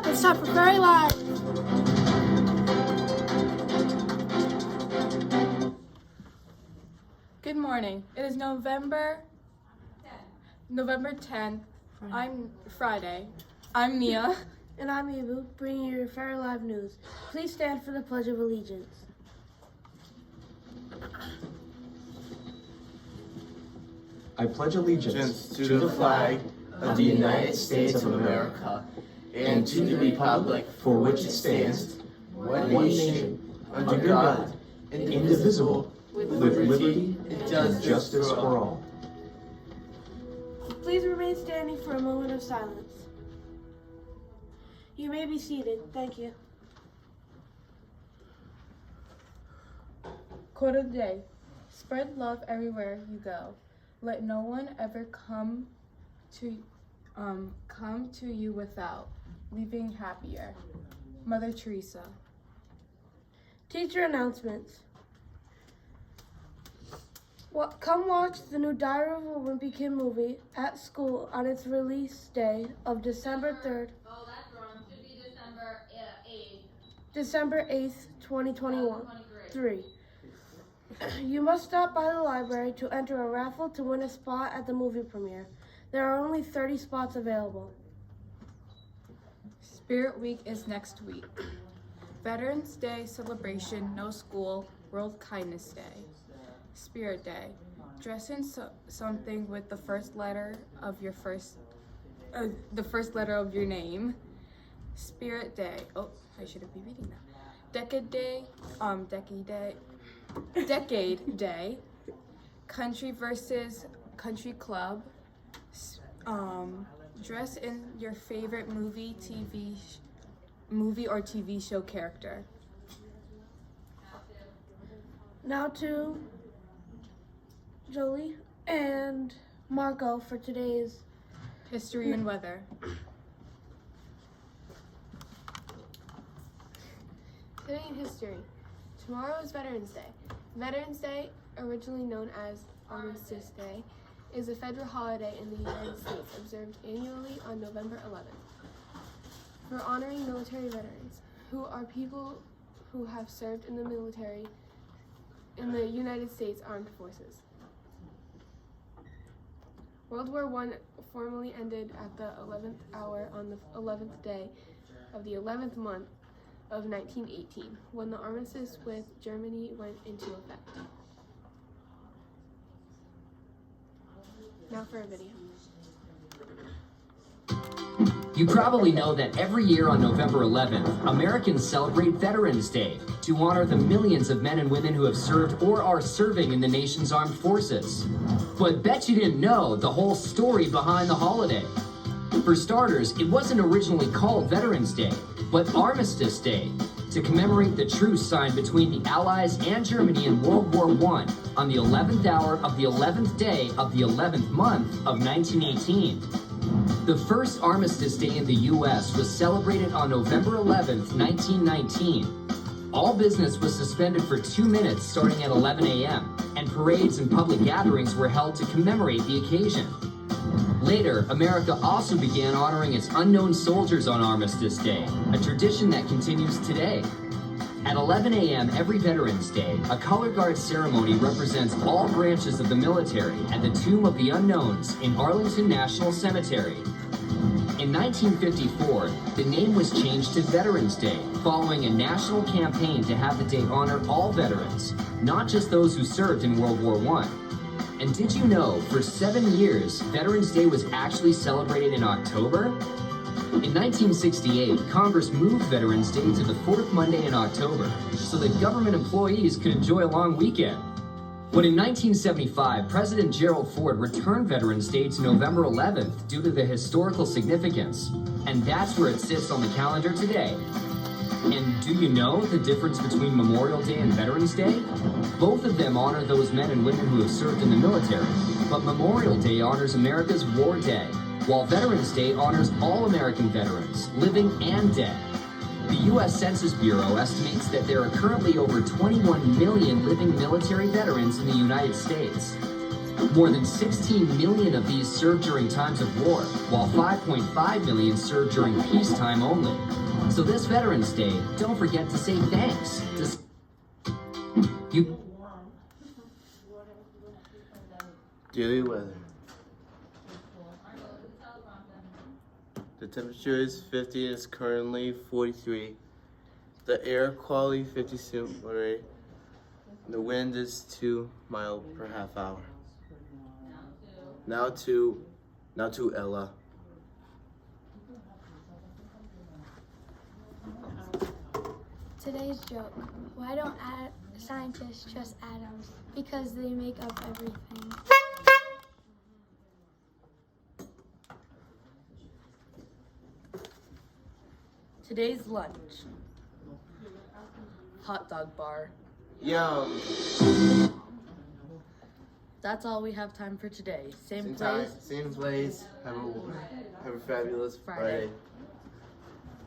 It's time for Ferri Live. Good morning. It is November 10th. I'm Friday. I'm Nia. And I'm Ibu, bringing you your Ferri Live news. Please stand for the Pledge of Allegiance. I pledge allegiance to the flag of the United States of America and to the republic for which it stands, one nation, under God, indivisible, with liberty and justice for all. Please remain standing for a moment of silence. You may be seated. Thank you. Quote of the day. Spread love everywhere you go. Let no one ever come to you without leaving happier. Mother Teresa. Teacher announcements. Come watch the new Diary of a Wimpy Kid movie at school on its release day of December 3rd. Oh, that's wrong. Should be December 8th. December 8th, 2021. 3. You must stop by the library to enter a raffle to win a spot at the movie premiere. There are only 30 spots available. Spirit Week is next week. Veterans Day celebration, no school, World Kindness Day. Spirit Day. Dress in something with the first letter of your your name. Spirit Day. Oh, I shouldn't be reading that. Decade Day. Country versus Country Club. Dress in your favorite movie or TV show character. Now to Jolie and Marco for today's History and weather. Today in history. Tomorrow is Veterans Day. Veterans Day, originally known as Armistice Day, is a federal holiday in the United States observed annually on November 11th for honoring military veterans, who are people who have served in the military in the United States Armed Forces. World War I formally ended at the 11th hour on the 11th day of the 11th month of 1918, when the armistice with Germany went into effect. Now for a video. You probably know that every year on November 11th, Americans celebrate Veterans Day to honor the millions of men and women who have served or are serving in the nation's armed forces. But bet you didn't know the whole story behind the holiday. For starters, it wasn't originally called Veterans Day, but Armistice Day, to commemorate the truce signed between the Allies and Germany in World War I on the 11th hour of the 11th day of the 11th month of 1918. The first Armistice Day in the U.S. was celebrated on November 11th, 1919. All business was suspended for 2 minutes starting at 11 a.m., and parades and public gatherings were held to commemorate the occasion. Later, America also began honoring its unknown soldiers on Armistice Day, a tradition that continues today. At 11 a.m. every Veterans Day, a color guard ceremony represents all branches of the military at the Tomb of the Unknowns in Arlington National Cemetery. In 1954, the name was changed to Veterans Day, following a national campaign to have the day honor all veterans, not just those who served in World War I. And did you know, for 7 years, Veterans Day was actually celebrated in October? In 1968, Congress moved Veterans Day to the fourth Monday in October, so that government employees could enjoy a long weekend. When in 1975, President Gerald Ford returned Veterans Day to November 11th due to the historical significance, and that's where it sits on the calendar today. And do you know the difference between Memorial Day and Veterans Day? Both of them honor those men and women who have served in the military, but Memorial Day honors America's War Day, while Veterans Day honors all American veterans, living and dead. The U.S. Census Bureau estimates that there are currently over 21 million living military veterans in the United States. More than 16 million of these served during times of war, while 5.5 million served during peacetime only. So this Veterans Day, don't forget to say thanks. Daily weather. The temperature is 50 and it's currently 43. The air quality 50 centigrade. The wind is 2 miles per half hour. Now to Ella. Today's joke. Why don't scientists trust atoms? Because they make up everything. Today's lunch. Hot dog bar. Yum. That's all we have time for today. Same Time, place. same place. Have a fabulous Friday.